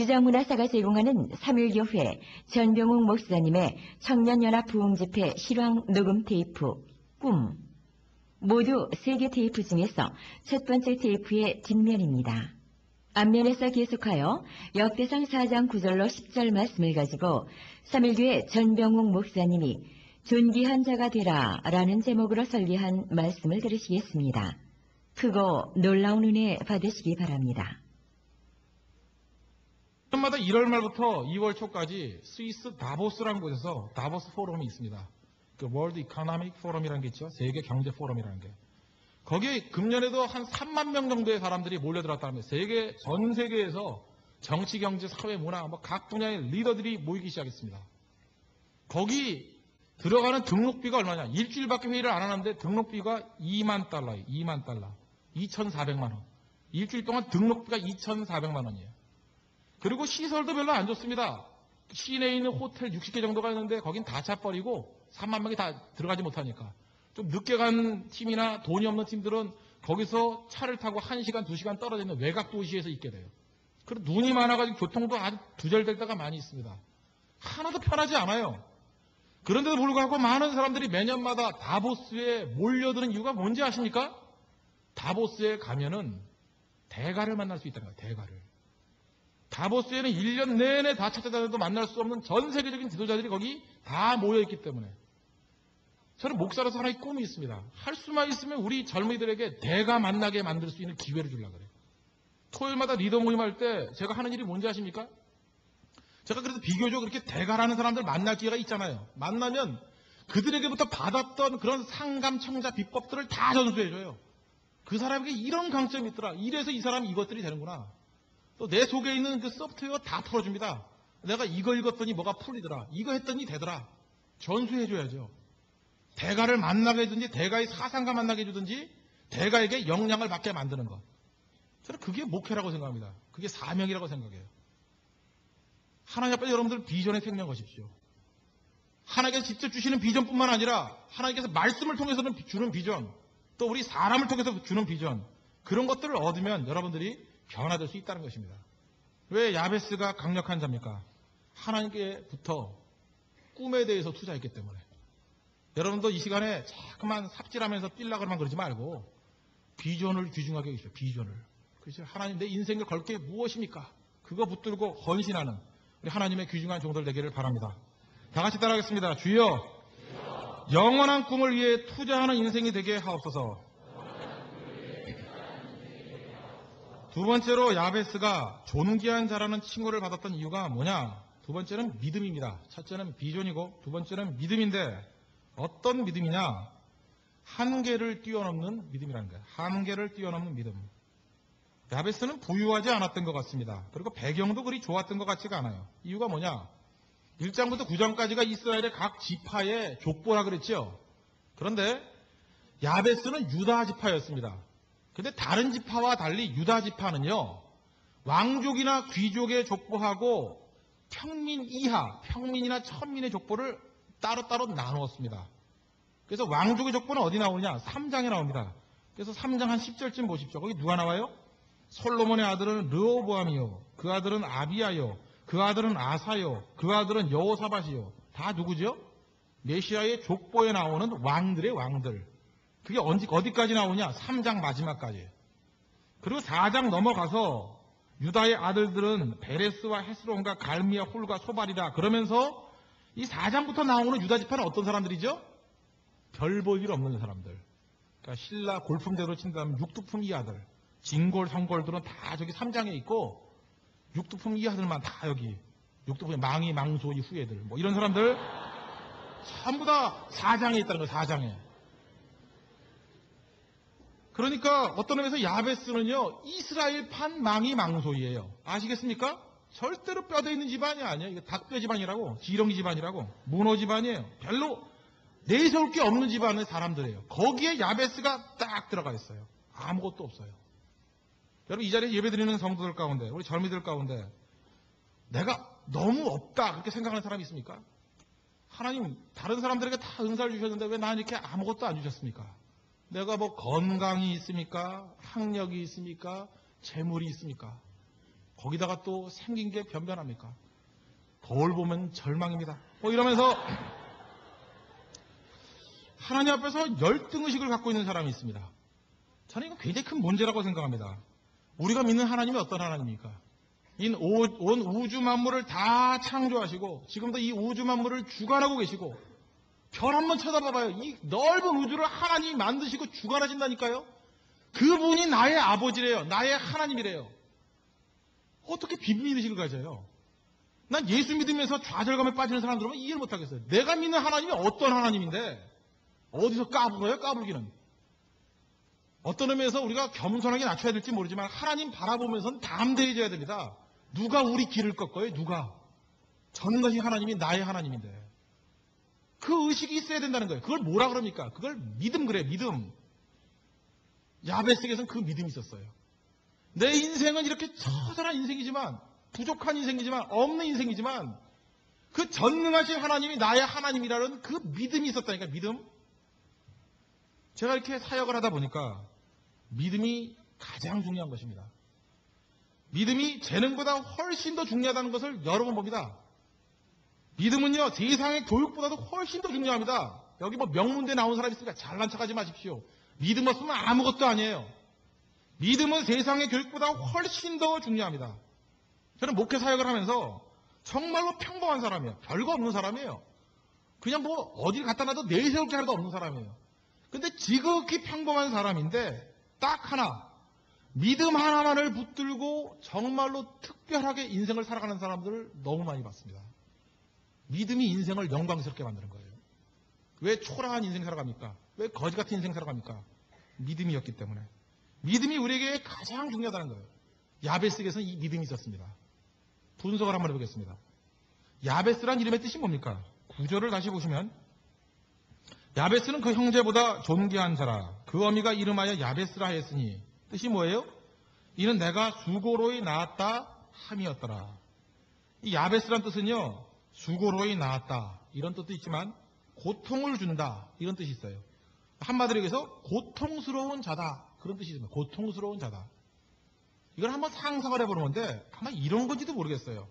주정문화사가 제공하는 3.1교회 전병욱 목사님의 청년연합 부흥집회 실황 녹음 테이프 꿈. 모두 3개 테이프 중에서 첫 번째 테이프의 뒷면입니다. 앞면에서 계속하여 역대상 4장 9절로 10절 말씀을 가지고 3.1교회 전병욱 목사님이 존귀한 자가 되라 라는 제목으로 설계한 말씀을 들으시겠습니다. 크고 놀라운 은혜 받으시기 바랍니다. 년마다 1월 말부터 2월 초까지 스위스 다보스라는 곳에서 다보스 포럼이 있습니다. 그 월드 이코노믹 포럼이라는 게 있죠. 세계 경제 포럼이라는 게. 거기에 금년에도 한 3만 명 정도의 사람들이 몰려들었다는 거예요. 전 세계에서 정치, 경제, 사회, 문화, 각 분야의 리더들이 모이기 시작했습니다. 거기 들어가는 등록비가 얼마냐? 일주일밖에 회의를 안 하는데 등록비가 2만 달러예요. 2만 달러. 2,400만 원. 일주일 동안 등록비가 2,400만 원이에요. 그리고 시설도 별로 안 좋습니다. 시내에 있는 호텔 60개 정도가 있는데 거긴 다 차버리고 3만 명이 다 들어가지 못하니까. 좀 늦게 간 팀이나 돈이 없는 팀들은 거기서 차를 타고 1시간, 2시간 떨어져 있는 외곽 도시에서 있게 돼요. 그리고 눈이 많아가지고 교통도 아주 두절될 때가 많이 있습니다. 하나도 편하지 않아요. 그런데도 불구하고 많은 사람들이 매년마다 다보스에 몰려드는 이유가 뭔지 아십니까? 다보스에 가면은 대가를 만날 수 있다는 거예요. 대가를. 다보스에는 1년 내내 다 찾아다녀도 만날 수 없는 전 세계적인 지도자들이 거기 다 모여있기 때문에 저는 목사로서 하나의 꿈이 있습니다. 할 수만 있으면 우리 젊은이들에게 대가 만나게 만들 수 있는 기회를 주려고 그래요. 토요일마다 리더 모임할 때 제가 하는 일이 뭔지 아십니까? 제가 그래도 비교적 그렇게 대가라는 사람들 만날 기회가 있잖아요. 만나면 그들에게부터 받았던 그런 상감, 청자, 비법들을 다 전수해줘요. 그 사람에게 이런 강점이 있더라. 이래서 이 사람이 이것들이 되는구나. 또 내 속에 있는 그 소프트웨어 다 풀어줍니다. 내가 이거 읽었더니 뭐가 풀리더라. 이거 했더니 되더라. 전수해줘야죠. 대가를 만나게 해주든지 대가의 사상가 만나게 해주든지 대가에게 영향을 받게 만드는 것. 저는 그게 목회라고 생각합니다. 그게 사명이라고 생각해요. 하나님 앞에 여러분들 비전에 생명 거십시오. 하나님께서 직접 주시는 비전뿐만 아니라 하나님께서 말씀을 통해서는 주는 비전, 또 우리 사람을 통해서 주는 비전, 그런 것들을 얻으면 여러분들이 변화될 수 있다는 것입니다. 왜 야베스가 강력한 자입니까? 하나님께부터 꿈에 대해서 투자했기 때문에. 여러분도 이 시간에 자꾸만 삽질하면서 뛰려고만 그러지 말고 비전을 귀중하게 해주세요. 비전을. 그렇죠? 하나님 내 인생을 걸 게 무엇입니까? 그거 붙들고 헌신하는 우리 하나님의 귀중한 종들 되기를 바랍니다. 다 같이 따라하겠습니다. 주여, 영원한 꿈을 위해 투자하는 인생이 되게 하옵소서. 두 번째로 야베스가 존귀한 자라는 칭호를 받았던 이유가 뭐냐? 두 번째는 믿음입니다. 첫째는 비전이고 두 번째는 믿음인데 어떤 믿음이냐? 한계를 뛰어넘는 믿음이라는 거예요. 한계를 뛰어넘는 믿음. 야베스는 부유하지 않았던 것 같습니다. 그리고 배경도 그리 좋았던 것 같지가 않아요. 이유가 뭐냐? 1장부터 9장까지가 이스라엘의 각 지파의 족보라 그랬죠. 그런데 야베스는 유다 지파였습니다. 근데 다른 지파와 달리 유다 지파는요, 왕족이나 귀족의 족보하고 평민 이하, 평민이나 천민의 족보를 따로따로 나누었습니다. 그래서 왕족의 족보는 어디 나오느냐? 3장에 나옵니다. 그래서 3장 한 10절쯤 보십시오. 거기 누가 나와요? 솔로몬의 아들은 르호보암이요, 그 아들은 아비야요, 그 아들은 아사요, 그 아들은 여호사밧이요. 다 누구죠? 메시아의 족보에 나오는 왕들의 왕들. 그게 어디까지 나오냐? 3장 마지막까지. 그리고 4장 넘어가서 유다의 아들들은 베레스와 헤스론과 갈미와 훌과 소발이라 그러면서 이 4장부터 나오는 유다 지파는 어떤 사람들이죠? 별 볼 일 없는 사람들. 그러니까 신라 골품대로 친다면 육두품 이하들. 진골, 성골들은 다 저기 3장에 있고 육두품 이하들만 다 여기. 육두품 망이, 망소이, 후예들. 뭐 이런 사람들 전부 다 4장에 있다는 거예요. 4장에. 그러니까 어떤 의미에서 야베스는요, 이스라엘판 망이 망소이예요. 아시겠습니까? 절대로 뼈대 있는 집안이 아니에요. 이거 닭뼈 집안이라고, 지렁이 집안이라고, 문어 집안이에요. 별로 내세울 게 없는 집안의 사람들이에요. 거기에 야베스가 딱 들어가 있어요. 아무것도 없어요. 여러분, 이 자리에 예배드리는 성도들 가운데, 우리 젊이들 가운데 내가 너무 없다 그렇게 생각하는 사람이 있습니까? 하나님 다른 사람들에게 다 은사를 주셨는데 왜 나는 이렇게 아무것도 안 주셨습니까? 내가 뭐 건강이 있습니까? 학력이 있습니까? 재물이 있습니까? 거기다가 또 생긴 게 변변합니까? 거울 보면 절망입니다. 이러면서 하나님 앞에서 열등의식을 갖고 있는 사람이 있습니다. 저는 이거 굉장히 큰 문제라고 생각합니다. 우리가 믿는 하나님이 어떤 하나님입니까? 온 우주 만물을 다 창조하시고 지금도 이 우주 만물을 주관하고 계시고 별 한번 쳐다봐봐요. 이 넓은 우주를 하나님이 만드시고 주관하신다니까요. 그분이 나의 아버지래요. 나의 하나님이래요. 어떻게 비밀의식을 가져요? 난 예수 믿으면서 좌절감에 빠지는 사람들 보면 이해를 못하겠어요. 내가 믿는 하나님이 어떤 하나님인데 어디서 까불어요? 까불기는. 어떤 의미에서 우리가 겸손하게 낮춰야 될지 모르지만 하나님 바라보면서는 담대해져야 됩니다. 누가 우리 길을 꺾어요? 누가? 저는 것이 하나님이 나의 하나님인데. 그 의식이 있어야 된다는 거예요. 그걸 뭐라 그럽니까? 그걸 믿음 그래요. 믿음. 야베스에게서는 그 믿음이 있었어요. 내 인생은 이렇게 처절한 인생이지만 부족한 인생이지만 없는 인생이지만 그 전능하신 하나님이 나의 하나님이라는 그 믿음이 있었다니까. 믿음. 제가 이렇게 사역을 하다 보니까 믿음이 가장 중요한 것입니다. 믿음이 재능보다 훨씬 더 중요하다는 것을 여러 번 봅니다. 믿음은요, 세상의 교육보다도 훨씬 더 중요합니다. 여기 뭐 명문대 나온 사람 있으니까 잘난 척하지 마십시오. 믿음 없으면 아무것도 아니에요. 믿음은 세상의 교육보다 훨씬 더 중요합니다. 저는 목회 사역을 하면서 정말로 평범한 사람이에요. 별거 없는 사람이에요. 그냥 뭐 어딜 갖다 놔도 내세울 게 하나도 없는 사람이에요. 근데 지극히 평범한 사람인데 딱 하나, 믿음 하나만을 붙들고 정말로 특별하게 인생을 살아가는 사람들을 너무 많이 봤습니다. 믿음이 인생을 영광스럽게 만드는 거예요. 왜 초라한 인생 살아갑니까? 왜 거지 같은 인생 살아갑니까? 믿음이었기 때문에. 믿음이 우리에게 가장 중요하다는 거예요. 야베스에게서는 이 믿음이 있었습니다. 분석을 한번 해보겠습니다. 야베스란 이름의 뜻이 뭡니까? 구절을 다시 보시면 야베스는 그 형제보다 존귀한 자라. 그 어미가 이름하여 야베스라 하였으니 뜻이 뭐예요? 이는 내가 수고로이 낳았다 함이었더라. 이 야베스란 뜻은요, 수고로이 낳았다 이런 뜻도 있지만 고통을 준다 이런 뜻이 있어요. 한마디로 얘기해서 고통스러운 자다 그런 뜻이 있습니다. 고통스러운 자다. 이걸 한번 상상을 해보는 건데 아마 이런 건지도 모르겠어요.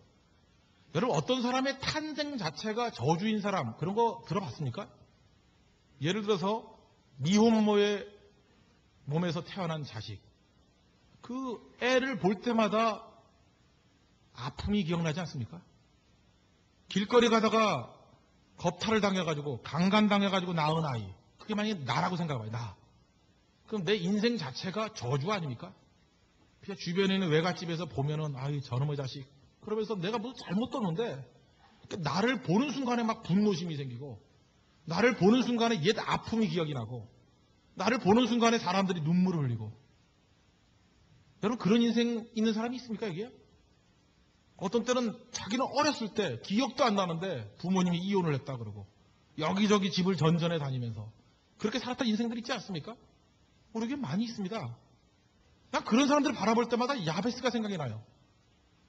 여러분 어떤 사람의 탄생 자체가 저주인 사람 그런 거 들어봤습니까? 예를 들어서 미혼모의 몸에서 태어난 자식, 그 애를 볼 때마다 아픔이 기억나지 않습니까? 길거리 가다가 겁탈을 당해가지고 강간당해가지고 낳은 아이, 그게 만약에 나라고 생각해봐요. 나. 그럼 내 인생 자체가 저주 아닙니까? 그냥 주변에 있는 외갓집에서 보면은 아이 저놈의 자식 그러면서 내가 뭐 잘못도 없는데 나를 보는 순간에 막 분노심이 생기고 나를 보는 순간에 옛 아픔이 기억이 나고 나를 보는 순간에 사람들이 눈물을 흘리고. 여러분 그런 인생 있는 사람이 있습니까 여기에? 어떤 때는 자기는 어렸을 때 기억도 안 나는데 부모님이 이혼을 했다 그러고 여기저기 집을 전전해 다니면서 그렇게 살았던 인생들이 있지 않습니까? 우리에게 많이 있습니다. 난 그런 사람들을 바라볼 때마다 야베스가 생각이 나요.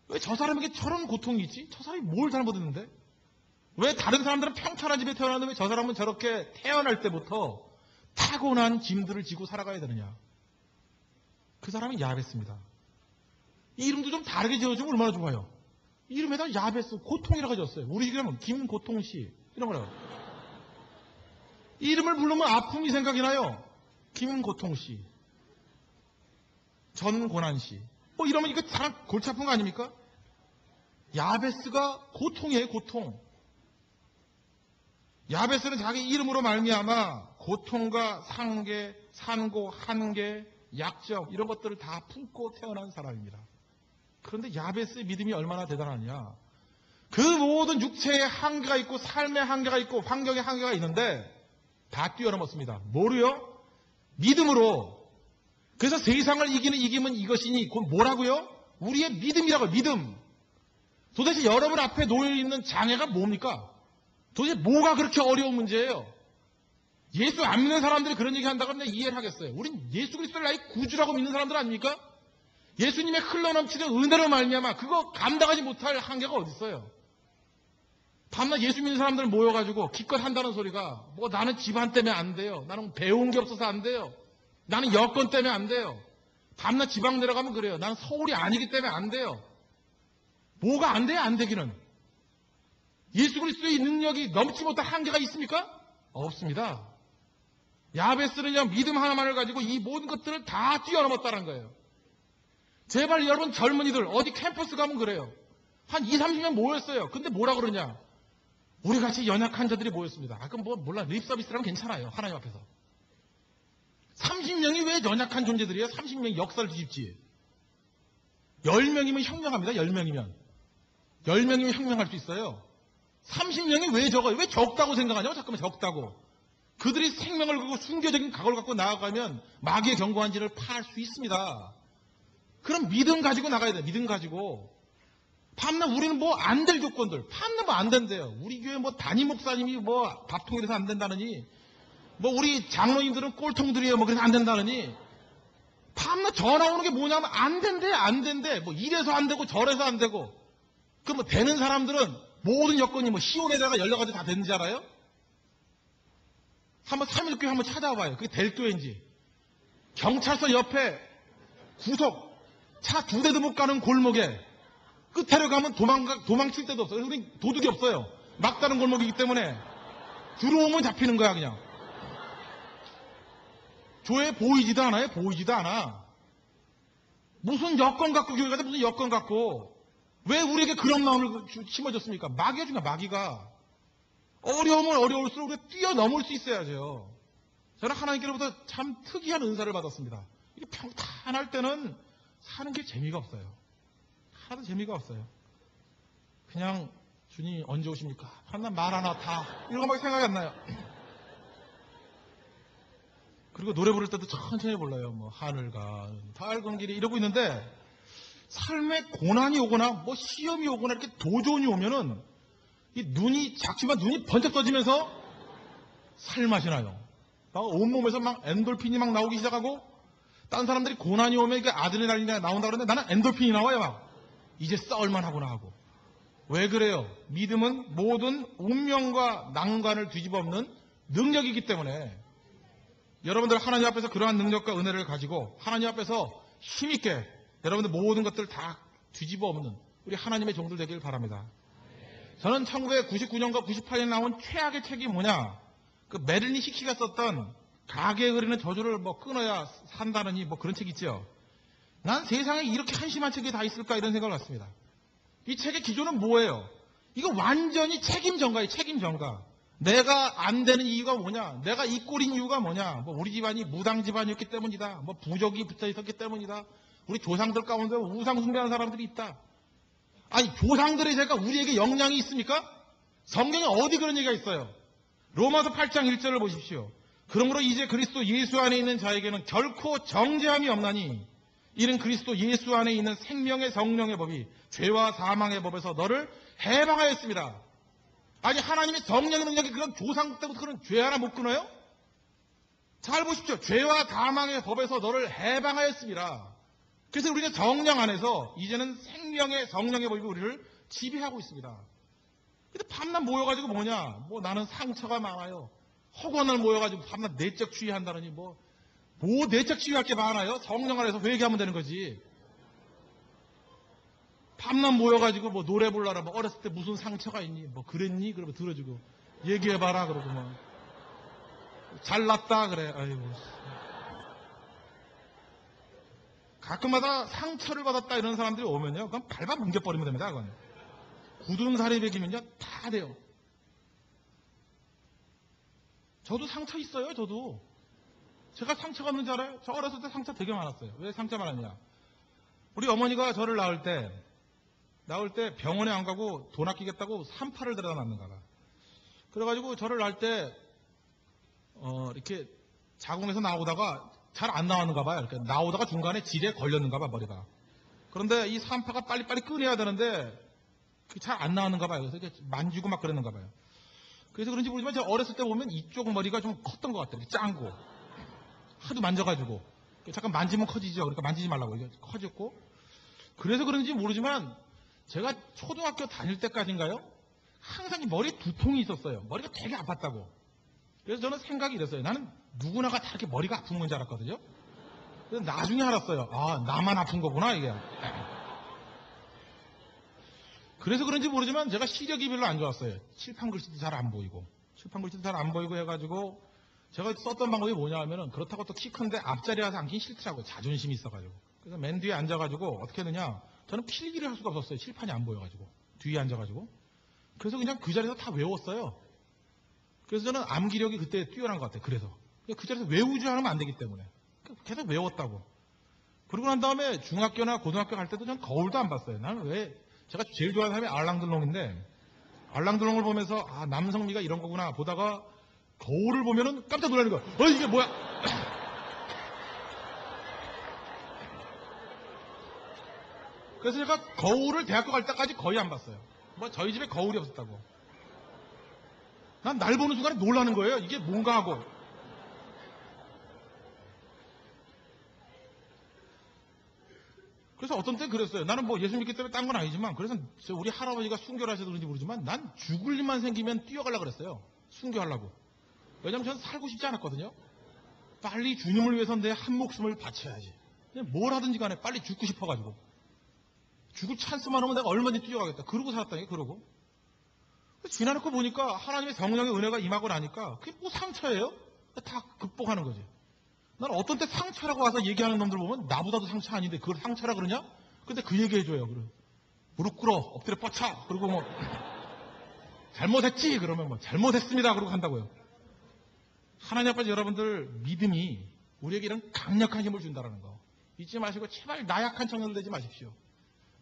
왜 저 사람에게 저런 고통이 있지? 저 사람이 뭘 잘못했는데? 왜 다른 사람들은 평탄한 집에 태어났는데 왜 저 사람은 저렇게 태어날 때부터 타고난 짐들을 지고 살아가야 되느냐? 그 사람이 야베스입니다. 이 이름도 좀 다르게 지어주면 얼마나 좋아요. 이름에다 야베스, 고통이라고 지었어요. 우리 집에는 김고통씨 이런 거라고. 이 이름을 부르면 아픔이 생각이 나요. 김고통씨, 전고난씨. 뭐 이러면 이거 사람 골치 아픈 거 아닙니까? 야베스가 고통이에요, 고통. 야베스는 자기 이름으로 말미암아 고통과 상계, 산고, 한계, 약점 이런 것들을 다 품고 태어난 사람입니다. 그런데 야베스의 믿음이 얼마나 대단하냐. 그 모든 육체의 한계가 있고 삶의 한계가 있고 환경의 한계가 있는데 다 뛰어넘었습니다. 뭐로요? 믿음으로. 그래서 세상을 이기는 이김은 이것이니 그건 뭐라고요? 우리의 믿음이라고요. 믿음. 도대체 여러분 앞에 놓여있는 장애가 뭡니까? 도대체 뭐가 그렇게 어려운 문제예요? 예수 안 믿는 사람들이 그런 얘기 한다고 하면 이해를 하겠어요. 우린 예수 그리스도를 나의 구주라고 믿는 사람들 아닙니까? 예수님의 흘러넘치는 은혜로 말미암아 그거 감당하지 못할 한계가 어디 있어요? 밤낮 예수 믿는 사람들 모여가지고 기껏 한다는 소리가 뭐 나는 집안 때문에 안 돼요. 나는 배운 게 없어서 안 돼요. 나는 여건 때문에 안 돼요. 밤낮 지방 내려가면 그래요. 나는 서울이 아니기 때문에 안 돼요. 뭐가 안 돼? 안 되기는. 예수 그리스도의 능력이 넘지 못할 한계가 있습니까? 없습니다. 야베스는요, 믿음 하나만을 가지고 이 모든 것들을 다 뛰어넘었다는 거예요. 제발 여러분 젊은이들 어디 캠퍼스 가면 그래요. 한 20, 30명 모였어요. 근데 뭐라 그러냐? 우리 같이 연약한 자들이 모였습니다. 아, 그럼 뭐 몰라. 립 서비스라면 괜찮아요. 하나님 앞에서. 30명이 왜 연약한 존재들이에요? 30명이 역사를 뒤집지. 10명이면 혁명합니다. 10명이면. 10명이면 혁명할 수 있어요. 30명이 왜 적어요? 왜 적다고 생각하냐고? 잠깐만, 적다고. 그들이 생명을 걸고 순교적인 각오를 갖고 나아가면 마귀의 견고한 진을 파할 수 있습니다. 그럼 믿음 가지고 나가야 돼요. 믿음 가지고. 밤낮 우리는 뭐 안 될 조건들. 밤낮 뭐 안 된대요. 우리 교회 뭐 담임 목사님이 뭐 밥통이라서 안 된다느니, 뭐 우리 장로님들은 꼴통들이에요. 뭐 그래서 안 된다느니, 밤낮 전화 오는 게 뭐냐면 안 된대, 안 된대. 뭐 이래서 안 되고 저래서 안 되고. 그 뭐 되는 사람들은 모든 여건이 뭐 시온에다가 연락가지고 다 되는지 알아요? 한번 3일교회 한번 찾아봐요. 그게 될 교회인지. 경찰서 옆에 구석 차 2대도 못 가는 골목에 끝에로 가면 도망칠 데도 없어요. 그래서 우리 도둑이 없어요. 막다른 골목이기 때문에 들어오면 잡히는 거야 그냥. 교회 보이지도 않아요. 보이지도 않아. 무슨 여건 갖고 교회 가서 무슨 여건 갖고. 왜 우리에게 그런 마음을 심어줬습니까? 마귀가 중요해. 마귀가. 어려우면 어려울수록 우리가 뛰어넘을 수 있어야죠. 저는 하나님께로부터 참 특이한 은사를 받았습니다. 이게 평탄할 때는 사는 게 재미가 없어요. 하나도 재미가 없어요. 그냥 주님 언제 오십니까? 하나 말 하나 다 이런 거밖에 생각이 안 나요. 그리고 노래 부를 때도 천천히 불러요. 뭐 하늘과 밝은 길이 이러고 있는데 삶에 고난이 오거나 뭐 시험이 오거나 이렇게 도전이 오면은 이 눈이 작지만 눈이 번쩍 떠지면서 살맛이 나요. 막 온몸에서 막 엔돌핀이 막 나오기 시작하고 다른 사람들이 고난이 오면 이게 아드레날린이 나온다 그러는데 나는 엔돌핀이 나와요. 막 이제 싸울만 하구나 하고. 왜 그래요? 믿음은 모든 운명과 난관을 뒤집어 엎는 능력이기 때문에 여러분들 하나님 앞에서 그러한 능력과 은혜를 가지고 하나님 앞에서 힘있게 여러분들 모든 것들을 다 뒤집어 엎는 우리 하나님의 종들 되길 바랍니다. 저는 1999년과 98년에 나온 최악의 책이 뭐냐? 그 메릴린 히키가 썼던 가게에 그리는 저주를 뭐 끊어야 산다느니 뭐 그런 책 있죠. 난 세상에 이렇게 한심한 책이 다 있을까 이런 생각을 했습니다. 이 책의 기조는 뭐예요? 이거 완전히 책임 전가예요. 책임 전가. 내가 안 되는 이유가 뭐냐? 내가 이 꼴인 이유가 뭐냐? 뭐 우리 집안이 무당 집안이었기 때문이다. 뭐 부적이 붙어 있었기 때문이다. 우리 조상들 가운데 우상 숭배하는 사람들이 있다. 아니 조상들의 죄가 우리에게 영향이 있습니까? 성경에 어디 그런 얘기가 있어요? 로마서 8장 1절을 보십시오. 그러므로 이제 그리스도 예수 안에 있는 자에게는 결코 정죄함이 없나니 이는 그리스도 예수 안에 있는 생명의 성령의 법이 죄와 사망의 법에서 너를 해방하였습니다. 아니 하나님의 성령의 능력이 그런 조상 때부터 그런 죄 하나 못 끊어요? 잘 보십시오. 죄와 사망의 법에서 너를 해방하였습니다. 그래서 우리는 성령 안에서 이제는 생명의 성령의 법이 우리를 지배하고 있습니다. 근데 밤낮 모여가지고 뭐냐? 뭐 나는 상처가 많아요. 허건을 모여가지고 밤낮 내적 주의한다느니 뭐 내적 치유할 게 많아요? 성령 안에서 회개하면 되는 거지. 밤낮 모여가지고 뭐 노래 불러라. 뭐 어렸을 때 무슨 상처가 있니? 뭐 그랬니? 그러면 들어주고. 얘기해봐라. 그러고 뭐. 잘났다. 그래. 아이고. 가끔마다 상처를 받았다 이런 사람들이 오면요. 그건 밟아 뭉개버리면 됩니다. 그건. 굳은 살이 배기면요. 다 돼요. 저도 상처 있어요. 저도. 제가 상처가 없는 줄 알아요? 저 어렸을 때 상처 되게 많았어요. 왜 상처 많았냐? 우리 어머니가 저를 낳을 때 병원에 안 가고 돈 아끼겠다고 3팔을 들여다 놨는가 봐. 그래가지고 저를 낳을 때 이렇게 자궁에서 나오다가 잘 안 나왔는가 봐요. 이렇게 나오다가 중간에 질에 걸렸는가 봐 머리가. 그런데 이 3파가 빨리빨리 끊어야 되는데 잘 안 나왔는가 봐요. 그래서 이렇게 만지고 막 그랬는가 봐요. 그래서 그런지 모르지만 제가 어렸을 때 보면 이쪽 머리가 좀 컸던 것 같아요. 짱고. 하도 만져가지고 잠깐 만지면 커지죠. 그러니까 만지지 말라고 이게 커졌고 그래서 그런지 모르지만 제가 초등학교 다닐 때까지인가요? 항상 이 머리에 두통이 있었어요. 머리가 되게 아팠다고. 그래서 저는 생각이 이랬어요. 나는 누구나가 다 이렇게 머리가 아픈 건지 알았거든요. 그래서 나중에 알았어요. 아 나만 아픈 거구나 이게. 그래서 그런지 모르지만 제가 시력이 별로 안 좋았어요. 칠판 글씨도 잘 안 보이고. 칠판 글씨도 잘 안 보이고 해가지고 제가 썼던 방법이 뭐냐 하면은 그렇다고 또 키 큰데 앞자리에 가서 앉긴 싫더라고요. 자존심이 있어가지고. 그래서 맨 뒤에 앉아가지고 어떻게 했느냐. 저는 필기를 할 수가 없었어요. 칠판이 안 보여가지고. 뒤에 앉아가지고. 그래서 그냥 그 자리에서 다 외웠어요. 그래서 저는 암기력이 그때 뛰어난 것 같아요. 그래서. 그 자리에서 외우지 않으면 안 되기 때문에. 계속 외웠다고. 그러고 난 다음에 중학교나 고등학교 갈 때도 전 거울도 안 봤어요. 나는 왜, 제가 제일 좋아하는 사람이 알랑들롱인데, 알랑들롱을 보면서, 아, 남성미가 이런 거구나 보다가 거울을 보면은 깜짝 놀라는 거야. 이게 뭐야? 그래서 제가 거울을 대학교 갈 때까지 거의 안 봤어요. 뭐 저희 집에 거울이 없었다고. 난 날 보는 순간에 놀라는 거예요. 이게 뭔가 하고. 그래서 어떤 때 그랬어요. 나는 뭐 예수 믿기 때문에 딴 건 아니지만, 그래서 우리 할아버지가 순교를 하셔서 그런지 모르지만, 난 죽을 일만 생기면 뛰어가려고 그랬어요. 순교하려고. 왜냐면 저는 살고 싶지 않았거든요. 빨리 주님을 위해서 내 한 목숨을 바쳐야지. 그냥 뭘 하든지 간에 빨리 죽고 싶어가지고. 죽을 찬스만 오면 내가 얼마든지 뛰어가겠다. 그러고 살았다니까, 그러고. 지나놓고 보니까 하나님의 성령의 은혜가 임하고 나니까 그게 뭐 상처예요? 다 극복하는 거지. 난 어떤 때 상처라고 와서 얘기하는 놈들 보면 나보다도 상처 아닌데 그걸 상처라 그러냐? 근데 그 얘기 해줘요. 그래. 무릎 꿇어, 엎드려 뻗쳐. 그리고 뭐 잘못했지? 그러면 뭐 잘못했습니다. 그러고 한다고요. 하나님 앞에 여러분들 믿음이 우리에게 이런 강력한 힘을 준다는 거 잊지 마시고 제발 나약한 청년 되지 마십시오.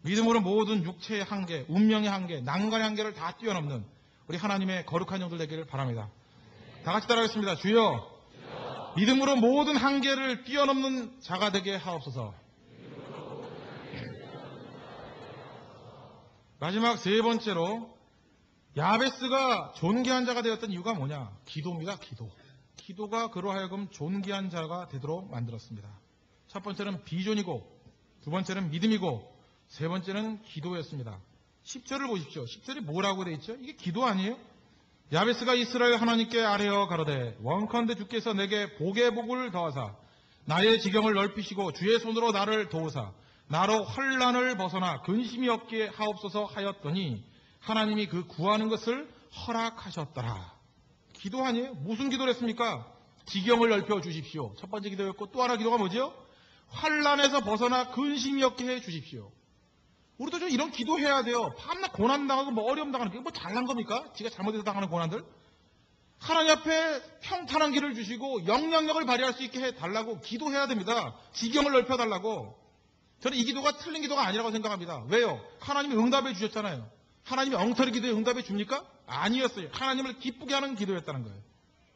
믿음으로 모든 육체의 한계, 운명의 한계, 난관의 한계를 다 뛰어넘는 우리 하나님의 거룩한 영들 되기를 바랍니다. 다 같이 따라하겠습니다. 주여, 믿음으로 모든 한계를 뛰어넘는 자가 되게 하옵소서. 마지막 세 번째로 야베스가 존귀한 자가 되었던 이유가 뭐냐? 기도입니다. 기도. 기도가 그로 하여금 존귀한 자가 되도록 만들었습니다. 첫 번째는 비전이고, 두 번째는 믿음이고, 세 번째는 기도였습니다. 10절을 보십시오. 10절이 뭐라고 되어 있죠? 이게 기도 아니에요? 야베스가 이스라엘 하나님께 아뢰어 가로되 원컨대 주께서 내게 복의 복을 더하사 나의 지경을 넓히시고 주의 손으로 나를 도우사 나로 환난을 벗어나 근심이 없게 하옵소서 하였더니 하나님이 그 구하는 것을 허락하셨더라. 기도 아니에요? 무슨 기도를 했습니까? 지경을 넓혀 주십시오. 첫 번째 기도였고, 또 하나 기도가 뭐죠? 환난에서 벗어나 근심이 없게 해 주십시오. 우리도 좀 이런 기도해야 돼요. 밤낮 고난당하고 뭐 어려움 당하는 게 뭐 잘난 겁니까? 지가 잘못해서 당하는 고난들? 하나님 앞에 평탄한 길을 주시고 영향력을 발휘할 수 있게 해달라고 기도해야 됩니다. 지경을 넓혀달라고. 저는 이 기도가 틀린 기도가 아니라고 생각합니다. 왜요? 하나님이 응답해 주셨잖아요. 하나님이 엉터리 기도에 응답해 줍니까? 아니었어요. 하나님을 기쁘게 하는 기도였다는 거예요.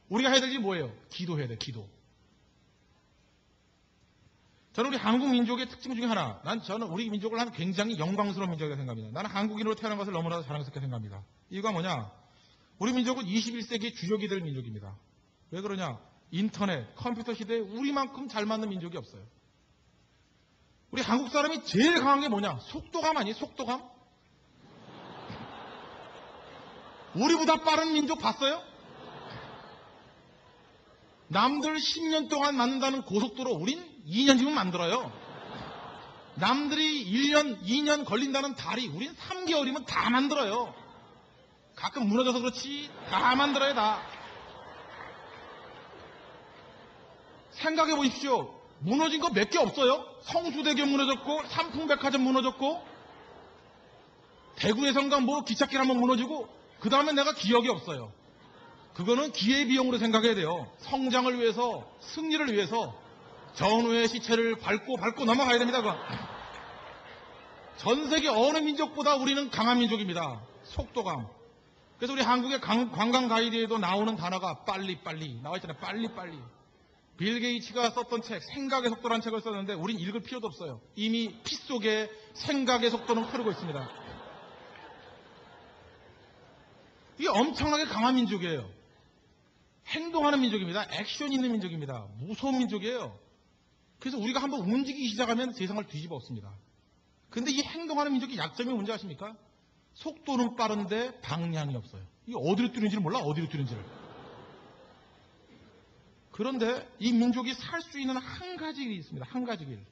우리가 해야 될 일이 뭐예요? 기도해야 돼, 기도. 저는 우리 한국 민족의 특징 중에 하나, 저는 우리 민족을 한 굉장히 영광스러운 민족이라고 생각합니다. 나는 한국인으로 태어난 것을 너무나도 자랑스럽게 생각합니다. 이유가 뭐냐? 우리 민족은 21세기 주력이 될 민족입니다. 왜 그러냐? 인터넷, 컴퓨터 시대에 우리만큼 잘 맞는 민족이 없어요. 우리 한국 사람이 제일 강한 게 뭐냐? 속도감 아니에요? 속도감? 우리보다 빠른 민족 봤어요? 남들 10년 동안 만든다는 고속도로 우린 2년이면 만들어요. 남들이 1년, 2년 걸린다는 다리 우린 3개월이면 다 만들어요. 가끔 무너져서 그렇지 다 만들어요, 다. 생각해 보십시오. 무너진 거 몇 개 없어요. 성수대교 무너졌고, 삼풍백화점 무너졌고, 대구의 성당 뭐 기찻길 한번 무너지고, 그 다음에 내가 기억이 없어요. 그거는 기회비용으로 생각해야 돼요. 성장을 위해서, 승리를 위해서 전후의 시체를 밟고 넘어가야 됩니다. 그거. 전 세계 어느 민족보다 우리는 강한 민족입니다. 속도감. 그래서 우리 한국의 관광 가이드에도 나오는 단어가 빨리빨리 나와 있잖아요. 빨리빨리. 빌 게이츠가 썼던 책, 생각의 속도라는 책을 썼는데 우린 읽을 필요도 없어요. 이미 피 속에 생각의 속도는 흐르고 있습니다. 이게 엄청나게 강한 민족이에요. 행동하는 민족입니다. 액션 있는 민족입니다. 무서운 민족이에요. 그래서 우리가 한번 움직이기 시작하면 세상을 뒤집어 엎습니다. 근데 이 행동하는 민족의 약점이 뭔지 아십니까? 속도는 빠른데 방향이 없어요. 이게 어디로 뛰는지를 몰라, 어디로 뛰는지를. 그런데 이 민족이 살 수 있는 한 가지 길이 있습니다. 한 가지 길.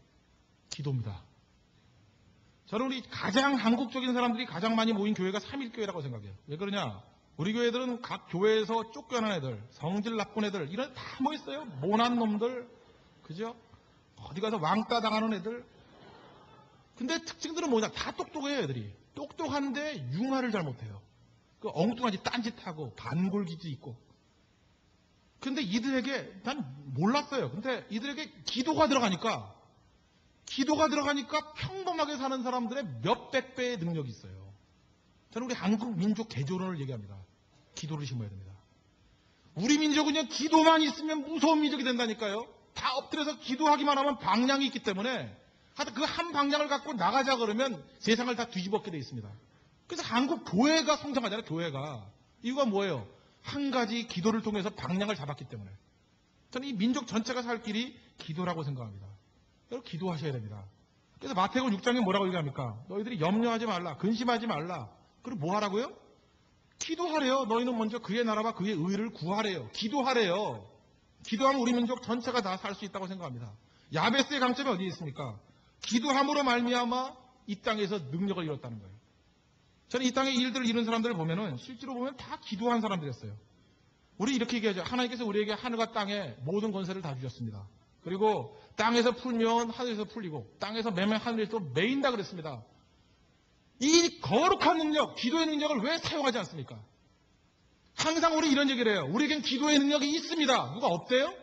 기도입니다. 저는 우리 가장 한국적인 사람들이 가장 많이 모인 교회가 삼일교회라고 생각해요. 왜 그러냐? 우리 교회들은 각 교회에서 쫓겨난 애들, 성질 나쁜 애들, 이런 다 모였어요. 모난 놈들, 그죠? 어디 가서 왕따 당하는 애들. 근데 특징들은 뭐냐? 다 똑똑해요, 애들이. 똑똑한데 융화를 잘 못해요. 그 엉뚱한 짓, 딴짓하고, 반골기도 있고. 근데 이들에게, 난 몰랐어요. 근데 이들에게 기도가 들어가니까 평범하게 사는 사람들의 몇백 배의 능력이 있어요. 저는 우리 한국 민족 대조론을 얘기합니다. 기도를 심어야 됩니다. 우리 민족은요, 기도만 있으면 무서운 민족이 된다니까요. 다 엎드려서 기도하기만 하면 방향이 있기 때문에 하여튼 그 한 방향을 갖고 나가자 그러면 세상을 다 뒤집어게 돼 있습니다. 그래서 한국 교회가 성장하잖아요. 교회가. 이유가 뭐예요? 한 가지 기도를 통해서 방향을 잡았기 때문에. 저는 이 민족 전체가 살 길이 기도라고 생각합니다. 여러분 기도하셔야 됩니다. 그래서 마태복음 6장에 뭐라고 얘기합니까? 너희들이 염려하지 말라. 근심하지 말라. 그럼 뭐 하라고요? 기도하래요. 너희는 먼저 그의 나라와 그의 의를 구하래요. 기도하래요. 기도하면 우리 민족 전체가 다 살 수 있다고 생각합니다. 야베스의 강점이 어디에 있습니까? 기도함으로 말미암아 이 땅에서 능력을 이뤘다는 거예요. 저는 이 땅에 일들을 이룬 사람들을 보면은 실제로 보면 다 기도한 사람들이었어요. 우리 이렇게 얘기하죠. 하나님께서 우리에게 하늘과 땅에 모든 권세를 다 주셨습니다. 그리고 땅에서 풀면 하늘에서 풀리고 땅에서 매면 하늘에서 매인다 그랬습니다. 이 거룩한 능력, 기도의 능력을 왜 사용하지 않습니까? 항상 우리 이런 얘기를 해요. 우리에겐 기도의 능력이 있습니다. 누가 없대요?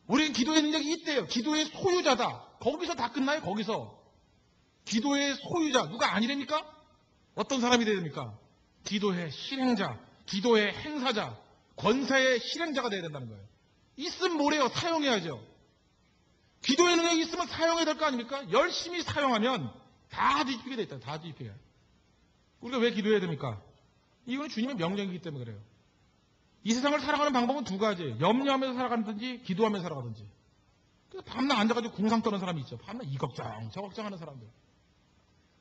우리에겐 기도의 능력이 있대요. 기도의 소유자다. 거기서 다 끝나요. 거기서. 기도의 소유자 누가 아니랍니까? 어떤 사람이 돼야 됩니까? 기도의 실행자, 기도의 행사자, 권세의 실행자가 돼야 된다는 거예요. 있으면 뭐래요? 사용해야죠. 기도의 능력이 있으면 사용해야 될 거 아닙니까? 열심히 사용하면 다 뒤집히게 돼 있다. 다 뒤집히게. 우리가 왜 기도해야 됩니까? 이건 주님의 명령이기 때문에 그래요. 이 세상을 살아가는 방법은 두 가지. 염려하면서 살아가든지 기도하면서 살아가든지. 그래서 밤낮 앉아가지고 궁상 떠는 사람이 있죠. 밤낮 이 걱정 저 걱정하는 사람들.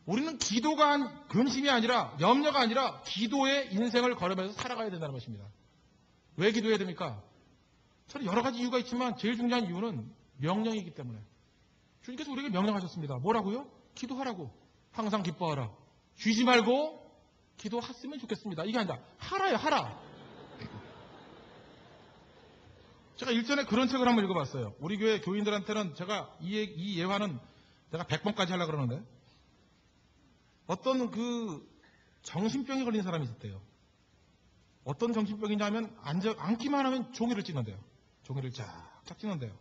우리는 기도가 근심이 아니라 염려가 아니라 기도의 인생을 걸으면서 살아가야 된다는 것입니다. 왜 기도해야 됩니까? 저는 여러 가지 이유가 있지만 제일 중요한 이유는 명령이기 때문에. 주님께서 우리에게 명령하셨습니다. 뭐라고요? 기도하라고. 항상 기뻐하라. 쉬지 말고 기도했으면 좋겠습니다. 이게 아니라 하라요. 하라. 제가 일전에 그런 책을 한번 읽어봤어요. 우리 교회 교인들한테는 제가 이 예화는 내가 100번까지 하려고 그러는데 어떤 그 정신병에 걸린 사람이 있었대요. 어떤 정신병이냐 하면 앉기만 하면 종이를 찍는데요. 종이를 쫙쫙 찍는데요.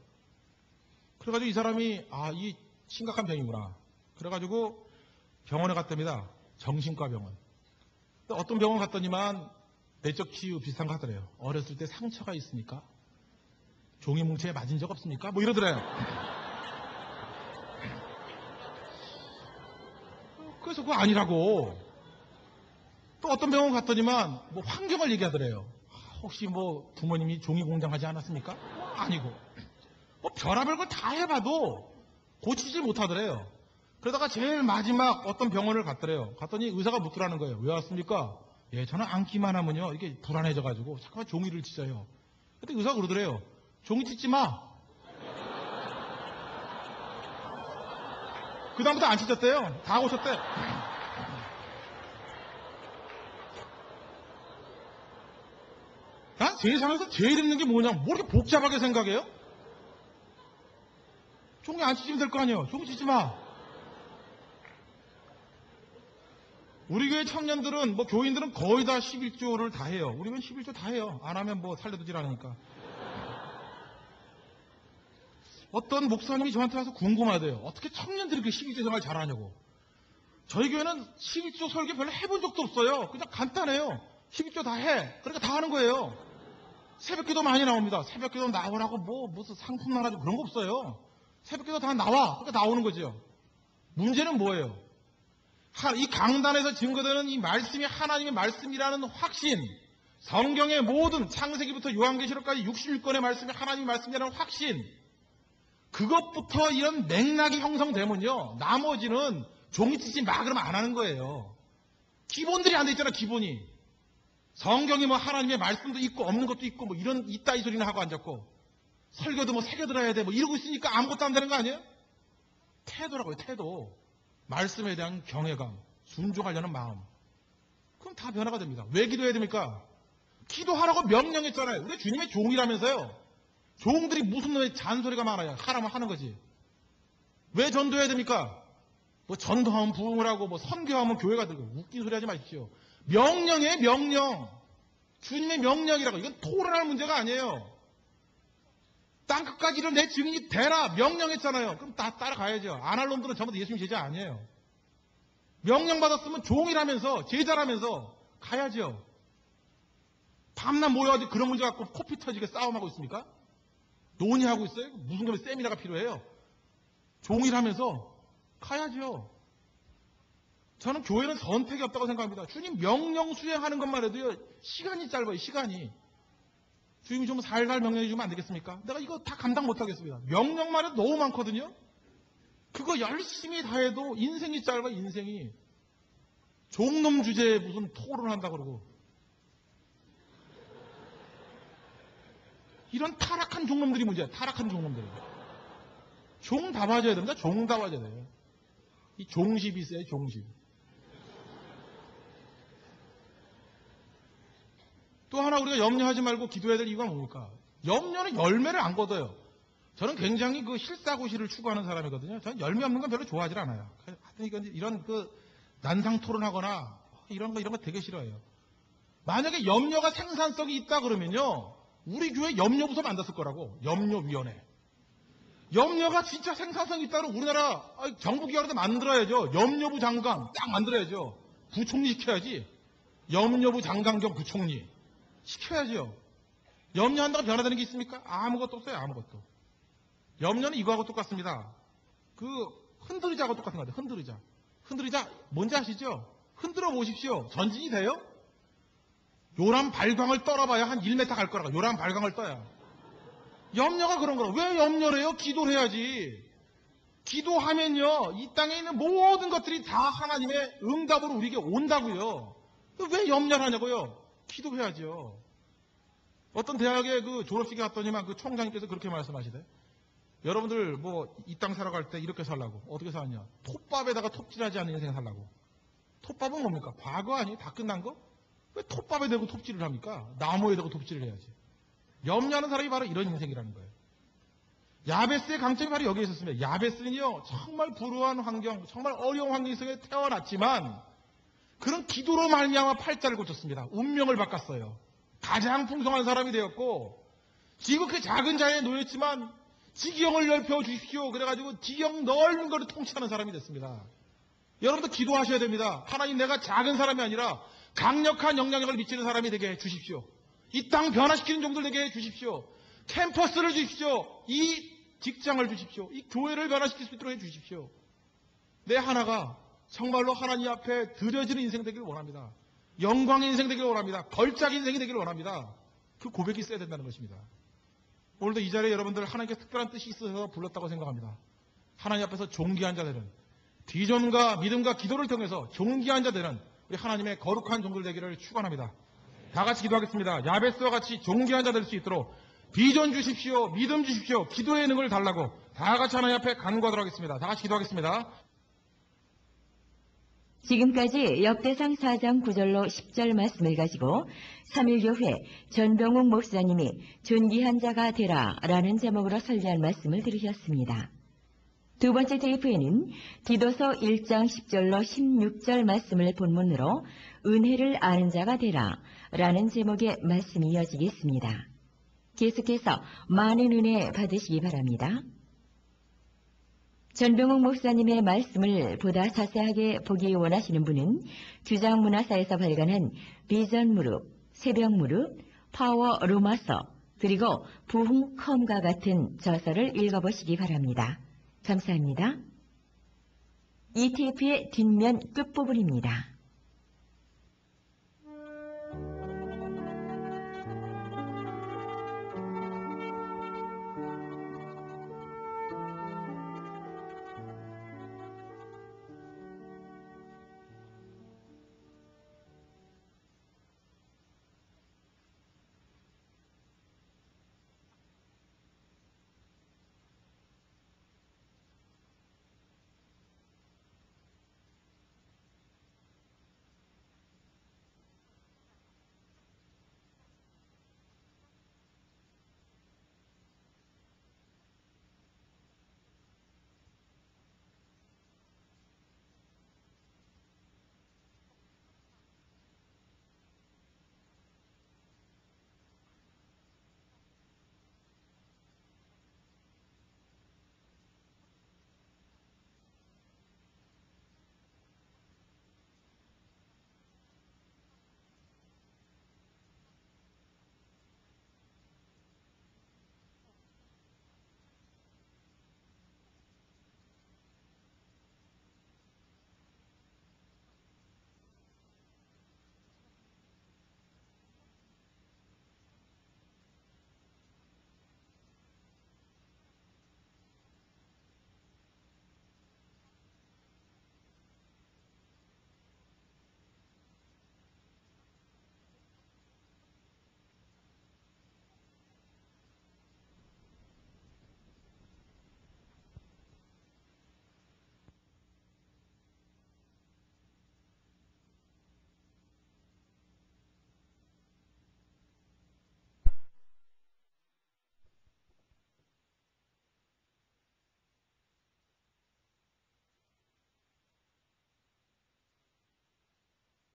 그래가지고 이 사람이 이 심각한 병이구나. 그래가지고 병원에 갔답니다. 정신과 병원. 어떤 병원 갔더니만 내적 치유 비슷한 거 하더래요. 어렸을 때 상처가 있습니까? 종이 뭉치에 맞은 적 없습니까? 뭐 이러더래요. 그래서 그거 아니라고. 또 어떤 병원 갔더니만 뭐 환경을 얘기하더래요. 혹시 뭐 부모님이 종이 공장 하지 않았습니까? 아니고. 뭐 별의별 걸 다 해봐도 고치지 못하더래요. 그러다가 제일 마지막 어떤 병원을 갔더래요. 갔더니 의사가 묻더라는 거예요. 왜 왔습니까? 예, 저는 앉기만 하면요. 이게 불안해져가지고 잠깐만 종이를 찢어요. 그때 의사가 그러더래요. 종이 찢지 마. 그 다음부터 안 찢었대요. 다 고쳤대. 난 세상에서 제일 힘든 게 뭐냐? 뭐 이렇게 복잡하게 생각해요? 종이 안 찢으면 될 거 아니에요. 종이 찢지 마. 우리 교회 청년들은, 교인들은 거의 다 11조를 다 해요. 우리는 11조 다 해요. 안 하면 살려두질 않으니까. 어떤 목사님이 저한테 와서 궁금하대요. 어떻게 청년들이 그렇게 11조 생활 잘하냐고. 저희 교회는 11조 설교 별로 해본 적도 없어요. 그냥 간단해요. 11조 다 해. 그러니까 다 하는 거예요. 새벽기도 많이 나옵니다. 새벽기도 나오라고 무슨 상품 나라고 그런 거 없어요. 새벽기도 다 나와. 그러니까 나오는 거죠. 문제는 뭐예요? 이 강단에서 증거되는 이 말씀이 하나님의 말씀이라는 확신, 성경의 모든 창세기부터 요한계시록까지 66권의 말씀이 하나님의 말씀이라는 확신, 그것부터 이런 맥락이 형성되면요, 나머지는 종이 찢지 마 그러면 안 하는 거예요. 기본들이 안 돼 있잖아. 기본이. 성경이 하나님의 말씀도 있고 없는 것도 있고 이런 이따위 소리나 하고 앉았고, 설교도 새겨 들어야 돼 이러고 있으니까 아무것도 안 되는 거 아니에요? 태도라고요. 태도. 말씀에 대한 경외감, 순종하려는 마음. 그럼 다 변화가 됩니다. 왜 기도해야 됩니까? 기도하라고 명령했잖아요. 우리 주님의 종이라면서요. 종들이 무슨 놈의 잔소리가 많아요. 하라면 하는 거지. 왜 전도해야 됩니까? 뭐 전도하면 부흥을 하고 뭐 선교하면 교회가 들고 웃긴 소리 하지 마십시오. 명령이에요, 명령. 주님의 명령이라고. 이건 토론할 문제가 아니에요. 땅끝까지 이런 내 증인이 되라 명령했잖아요. 그럼 다 따라가야죠. 안 할 놈들은 전부 다 예수님 제자 아니에요. 명령 받았으면 종이라면서 제자라면서 가야죠. 밤낮 모여가지고 그런 문제 갖고 코피 터지게 싸움하고 있습니까? 논의하고 있어요? 무슨 놈의 세미나가 필요해요? 종이라면서 가야죠. 저는 교회는 선택이 없다고 생각합니다. 주님 명령 수행하는 것만 해도요, 시간이 짧아요, 시간이. 주님이 좀 살살 명령해 주면 안 되겠습니까? 내가 이거 다 감당 못 하겠습니다. 명령만 해도 너무 많거든요? 그거 열심히 다 해도 인생이 짧아, 인생이. 종놈 주제에 무슨 토론한다 그러고. 이런 타락한 종놈들이 문제야, 타락한 종놈들. 종 다 봐줘야 됩니다. 종 다 봐줘야 돼요. 이 종십이 있어요, 종십. 또 하나 우리가 염려하지 말고 기도해야 될 이유가 뭡니까? 염려는 열매를 안 거둬요. 저는 굉장히 그 실사고시를 추구하는 사람이거든요. 저는 열매 없는 건 별로 좋아하지 않아요. 하여튼 이런 그 난상 토론하거나 이런 거 되게 싫어해요. 만약에 염려가 생산성이 있다 그러면요, 우리 교회 염려부서 만들었을 거라고. 염려위원회. 염려가 진짜 생산성이 있다면 우리나라 정부기관에서 만들어야죠. 염려부 장관 딱 만들어야죠. 부총리 시켜야지. 염려부 장관 겸 부총리 시켜야죠. 염려한다고 변화되는 게 있습니까? 아무것도 없어요. 아무것도. 염려는 이거하고 똑같습니다. 그 흔들의자하고 똑같은 거 같아요. 흔들의자. 흔들의자 뭔지 아시죠? 흔들어 보십시오. 전진이 돼요? 요란 발광을 떨어봐야 한 1m 갈 거라고. 요란 발광을 떠야. 염려가 그런 거라고. 왜 염려를 해요? 기도를 해야지. 기도하면요, 이 땅에 있는 모든 것들이 다 하나님의 응답으로 우리에게 온다고요. 왜 염려를 하냐고요? 기도해야죠. 어떤 대학에 그 졸업식에 갔더니만 그 총장님께서 그렇게 말씀하시대. 여러분들 뭐 이 땅 살아갈 때 이렇게 살라고. 어떻게 사냐? 톱밥에다가 톱질하지 않는 인생 살라고. 톱밥은 뭡니까? 과거 아니에요? 다 끝난 거? 왜 톱밥에 대고 톱질을 합니까? 나무에 대고 톱질을 해야지. 염려하는 사람이 바로 이런 인생이라는 거예요. 야베스의 강점이 바로 여기에 있었습니다. 야베스는요, 정말 불우한 환경, 정말 어려운 환경 속에 태어났지만 그런 기도로 말미암아 팔자를 고쳤습니다. 운명을 바꿨어요. 가장 풍성한 사람이 되었고, 지극히 작은 자리에 놓였지만 지경을 넓혀 주십시오. 그래가지고 지경 넓은 것을 통치하는 사람이 됐습니다. 여러분도 기도하셔야 됩니다. 하나님, 내가 작은 사람이 아니라 강력한 영향력을 미치는 사람이 되게 해 주십시오. 이 땅 변화시키는 종들 되게 해 주십시오. 캠퍼스를 주십시오. 이 직장을 주십시오. 이 교회를 변화시킬 수 있도록 해 주십시오. 내 하나가 정말로 하나님 앞에 드려지는 인생 되기를 원합니다. 영광의 인생 되기를 원합니다. 걸작 인생이 되기를 원합니다. 그 고백이 있어야 된다는 것입니다. 오늘도 이 자리에 여러분들 하나님께 특별한 뜻이 있어서 불렀다고 생각합니다. 하나님 앞에서 존귀한 자들은 비전과 믿음과 기도를 통해서 존귀한 자들은 우리 하나님의 거룩한 종들 되기를 축원합니다. 다 같이 기도하겠습니다. 야베스와 같이 존귀한 자 될 수 있도록 비전 주십시오. 믿음 주십시오. 기도의 능을 달라고 다 같이 하나님 앞에 간구하도록 하겠습니다. 다 같이 기도하겠습니다. 지금까지 역대상 4장 9절로 10절 말씀을 가지고 3일교회 전병욱 목사님이 존귀한 자가 되라 라는 제목으로 설교한 말씀을 들으셨습니다. 두 번째 테이프에는 디도서 1장 10절로 16절 말씀을 본문으로 은혜를 아는 자가 되라 라는 제목의 말씀이 이어지겠습니다. 계속해서 많은 은혜 받으시기 바랍니다. 전병욱 목사님의 말씀을 보다 자세하게 보기 원하시는 분은 규장문화사에서 발간한 비전 무릎, 새벽 무릎, 파워 로마서, 그리고 부흥컴과 같은 저서를 읽어보시기 바랍니다. 감사합니다. 이 테이프의 뒷면 끝부분입니다.